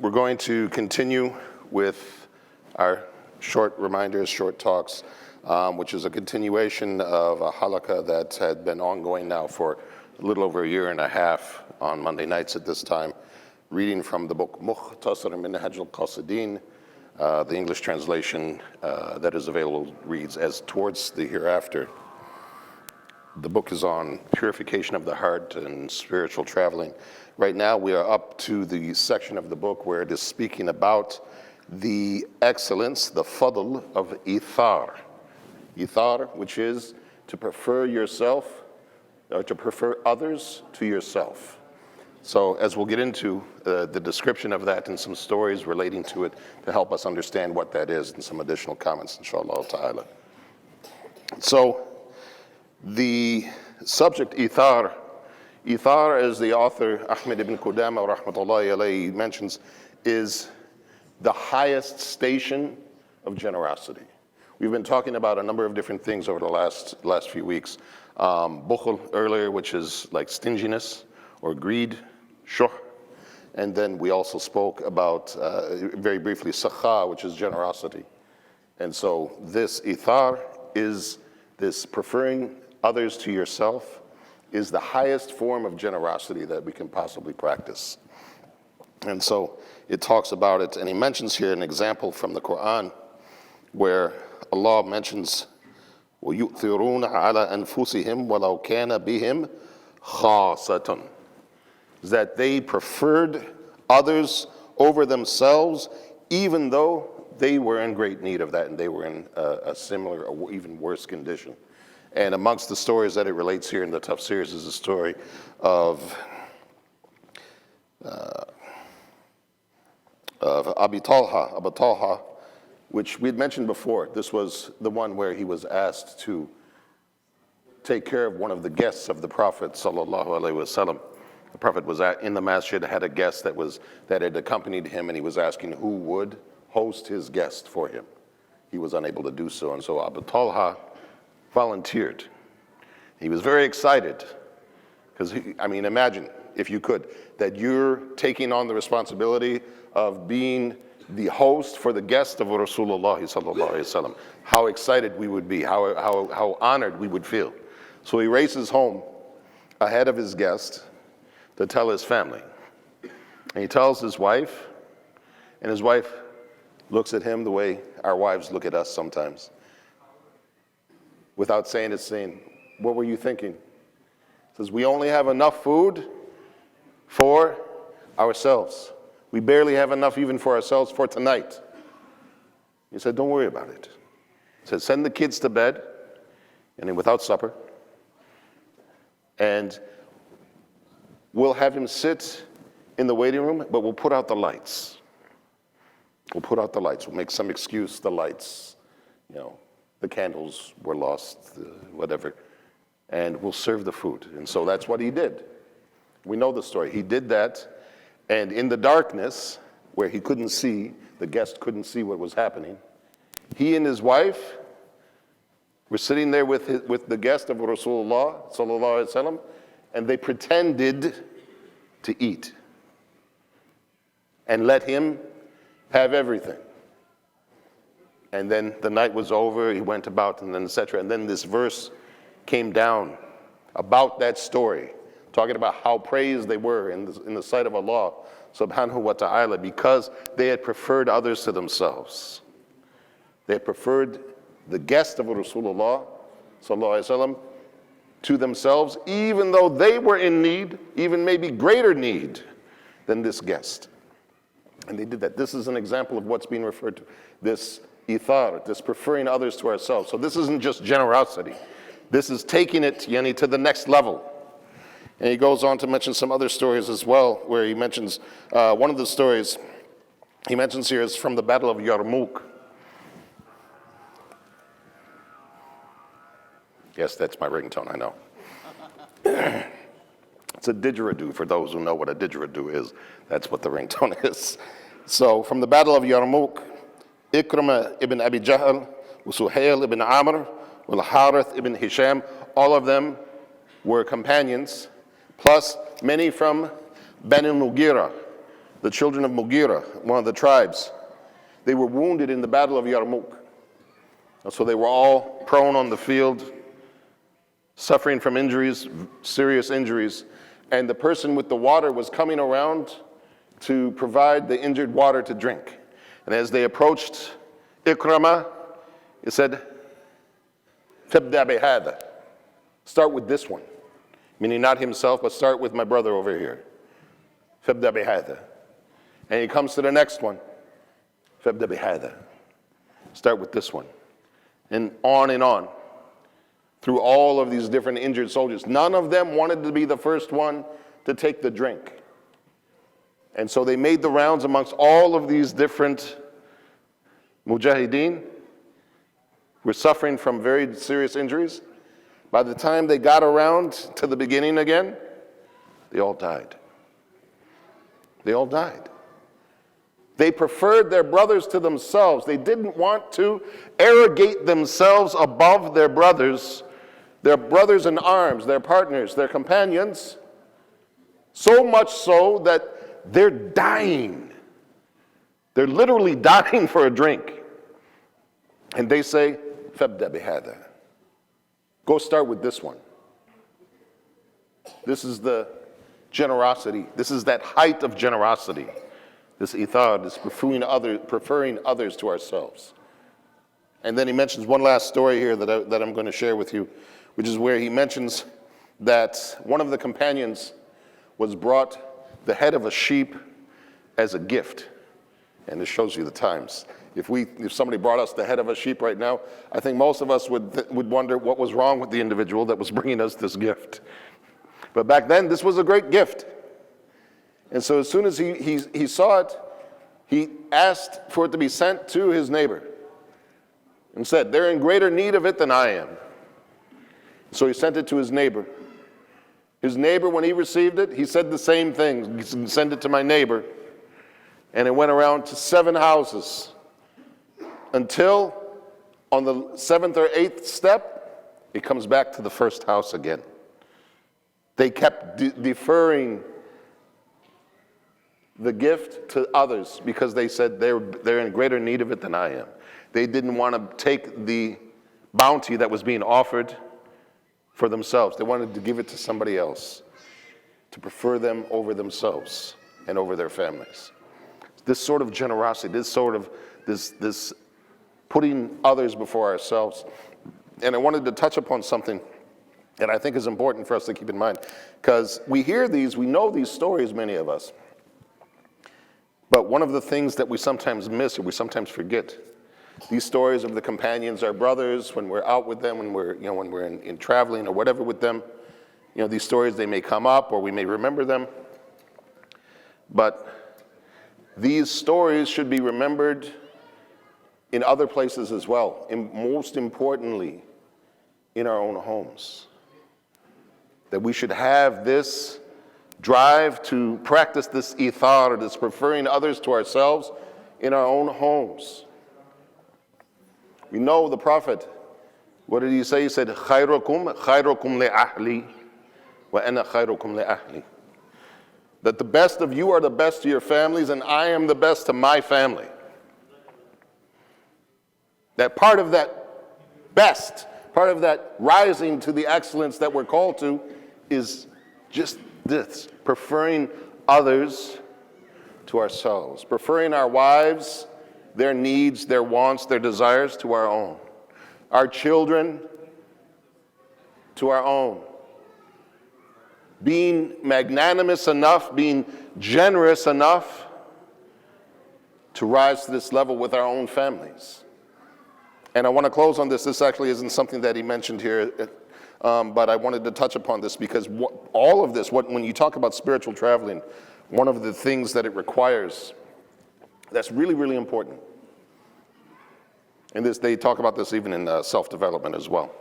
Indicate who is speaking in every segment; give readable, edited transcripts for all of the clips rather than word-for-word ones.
Speaker 1: We're going to continue with our short reminders, short talks, which is a continuation of a halaqah that had been ongoing now for a little over a year and a half on Monday nights at this time, reading from the book Mukhtasar Minhaj al-Qasidin. The English translation that is available reads as Towards the Hereafter. The book is on purification of the heart and spiritual traveling. Right now we are up to the section of the book where it is speaking about the excellence, the fadl of Etaar. Etaar, which is to prefer yourself, or to prefer others to yourself. So as we'll get into the description of that and some stories relating to it to help us understand what that is and some additional comments, inshallah ta'ala. So the subject Etaar, as the author Ahmed ibn Qudama rahmatullahi alayhi mentions, is the highest station of generosity. We've been talking about a number of different things over the last few weeks. Bukhul earlier, which is like stinginess or greed, shuh. And then we also spoke about, very briefly, sakha, which is generosity. And so this Etaar is this preferring others to yourself is the highest form of generosity that we can possibly practice. And so it talks about it, and he mentions here an example from the Quran where Allah mentions, وَيُؤْثِرُونَ عَلَى أَنفُسِهِمْ وَلَوْ كَانَ بِهِمْ خَاصَةٌ, that they preferred others over themselves even though they were in great need of that and they were in a similar or even worse condition. And amongst the stories that it relates here in the tafsirs is a story of Abi Talha, which we had mentioned before. This was the one where he was asked to take care of one of the guests of the Prophet sallallahu alaihi wasallam. The Prophet was in the masjid, had a guest that had accompanied him, and he was asking who would host his guest for him. He was unable to do so, and so Abu Talha volunteered. He was very excited because, imagine, if you could, that you're taking on the responsibility of being the host for the guest of Rasulullah sallallahu alaihi wasallam. How excited we would be, how honored we would feel. So he races home ahead of his guest to tell his family. And he tells his wife, and his wife looks at him the way our wives look at us sometimes. Without saying it, saying, what were you thinking? He says, we only have enough food for ourselves. We barely have enough even for ourselves for tonight. He said, don't worry about it. He said, send the kids to bed, and then without supper, and we'll have him sit in the waiting room, but we'll put out the lights. We'll put out the lights. We'll make some excuse, the lights, the candles were lost, whatever, and we'll serve the food. And so that's what he did. We know the story. He did that, and in the darkness, where he couldn't see, the guest couldn't see what was happening, he and his wife were sitting there with the guest of Rasulullah sallallahu alaihi wasallam, and they pretended to eat and let him have everything. And then the night was over, he went about, and then etc. And then this verse came down about that story, talking about how praised they were in the sight of Allah subhanahu wa ta'ala because they had preferred others to themselves. They had preferred the guest of Rasulullah sallallahu alaihi wasallam to themselves, even though they were in need, even maybe greater need than this guest. And they did that. This is an example of what's being referred to, this Etaar, this preferring others to ourselves. So this isn't just generosity. This is taking it to the next level. And he goes on to mention some other stories as well, where he mentions, one of the stories he mentions here is from the Battle of Yarmouk. Yes, that's my ringtone, I know. It's a didgeridoo, for those who know what a didgeridoo is. That's what the ringtone is. So, from the Battle of Yarmouk, Ikrimah ibn Abi Jahl, Suhail ibn Amr, Al-Harith ibn Hisham, all of them were companions, plus many from Banu Mughira, the children of Mughira, one of the tribes, they were wounded in the Battle of Yarmouk. And so they were all prone on the field, suffering from injuries, serious injuries. And the person with the water was coming around to provide the injured water to drink. And as they approached Ikramah, it said, "Tabda bihada." Start with this one. Meaning not himself, but start with my brother over here. "Tabda bihada." And he comes to the next one. "Tabda bihada." Start with this one. And on, through all of these different injured soldiers. None of them wanted to be the first one to take the drink. And so they made the rounds amongst all of these different mujahideen who were suffering from very serious injuries. By the time they got around to the beginning again, they all died. They all died. They preferred their brothers to themselves. They didn't want to arrogate themselves above their brothers in arms, their partners, their companions, so much so that they're dying. They're literally dying for a drink. And they say, "Fabda bihada." Go start with this one. This is the generosity. This is that height of generosity. This etaar, this preferring others to ourselves. And then he mentions one last story here that I'm going to share with you, which is where he mentions that one of the companions was brought the head of a sheep as a gift. And this shows you the times. If somebody brought us the head of a sheep right now, I think most of us would wonder what was wrong with the individual that was bringing us this gift. But back then, this was a great gift. And so as soon as he saw it, he asked for it to be sent to his neighbor and said, "They're in greater need of it than I am." So he sent it to his neighbor. His neighbor, when he received it, he said the same thing. He said, "Send it to my neighbor." And it went around to 7 houses until on the 7th or 8th step, it comes back to the first house again. They kept deferring the gift to others because they said they're in greater need of it than I am. They didn't want to take the bounty that was being offered for themselves. They wanted to give it to somebody else, to prefer them over themselves and over their families. This sort of generosity, this putting others before ourselves. And I wanted to touch upon something that I think is important for us to keep in mind, because we hear these, we know these stories, many of us. But one of the things that we sometimes miss or we sometimes forget, these stories of the companions, our brothers, when we're out with them, when we're in traveling or whatever with them, these stories, they may come up or we may remember them. But these stories should be remembered in other places as well, and most importantly, in our own homes. That we should have this drive to practice this etaar, this preferring others to ourselves, in our own homes. We know the Prophet, what did he say? He said, "Khairukum li ahli, wa ana khairukum li ahli." That the best of you are the best to your families, and I am the best to my family. That part of that best, part of that rising to the excellence that we're called to is just this, preferring others to ourselves, preferring our wives, their needs, their wants, their desires to our own, our children to our own, being magnanimous enough, being generous enough to rise to this level with our own families. And I want to close on this. This actually isn't something that he mentioned here, but I wanted to touch upon this because all of this, when you talk about spiritual traveling, one of the things that it requires that's really, really important. And they talk about this even in self-development as well.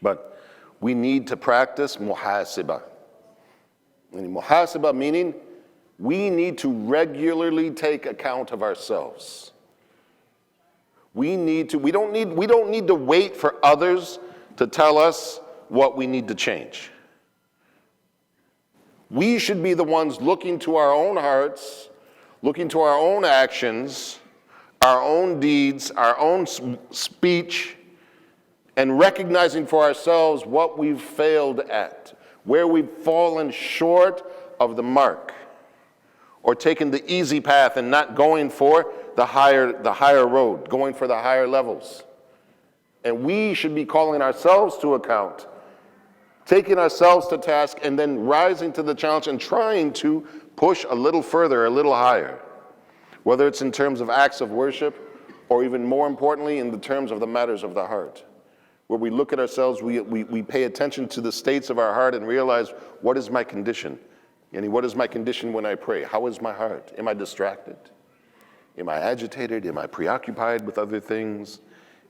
Speaker 1: But we need to practice muhasibah. And muhasibah meaning we need to regularly take account of ourselves. We don't need to wait for others to tell us what we need to change. We should be the ones looking to our own hearts, looking to our own actions, our own deeds, our own speech, and recognizing for ourselves what we've failed at, where we've fallen short of the mark, or taken the easy path and not going for the higher road, going for the higher levels. And we should be calling ourselves to account, taking ourselves to task, and then rising to the challenge and trying to push a little further, a little higher, whether it's in terms of acts of worship, or even more importantly, in the terms of the matters of the heart, where we look at ourselves, we pay attention to the states of our heart and realize, what is my condition? And what is my condition when I pray? How is my heart? Am I distracted? Am I agitated? Am I preoccupied with other things?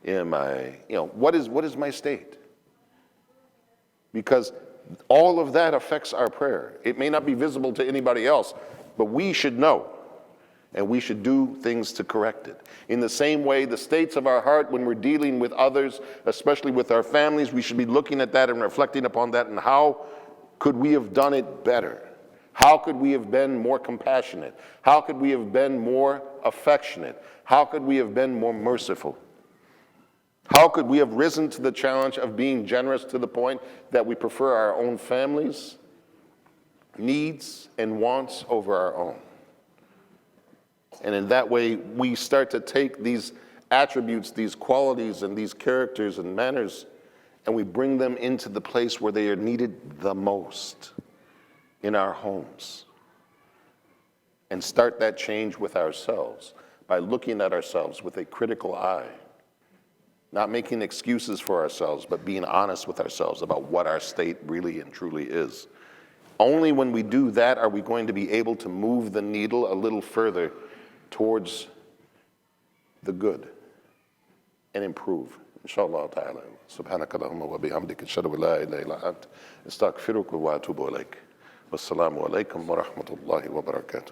Speaker 1: Am I, what is my state? Because all of that affects our prayer. It may not be visible to anybody else, but we should know, and we should do things to correct it. In the same way, the states of our heart when we're dealing with others, especially with our families, we should be looking at that and reflecting upon that, and how could we have done it better? How could we have been more compassionate? How could we have been more affectionate? How could we have been more merciful? How could we have risen to the challenge of being generous to the point that we prefer our own families' needs and wants over our own? And in that way, we start to take these attributes, these qualities, and these characters and manners, and we bring them into the place where they are needed the most, in our homes. And start that change with ourselves by looking at ourselves with a critical eye, not making excuses for ourselves, but being honest with ourselves about what our state really and truly is. Only when we do that are we going to be able to move the needle a little further towards the good and improve. Inshallah ta'ala. Subhanaka Allahumma wa bihamdika ashhadu an la ilaha illa anta astaghfiruka wa atubu ilaik. Wassalamu alaikum wa rahmatullahi wa barakatuh.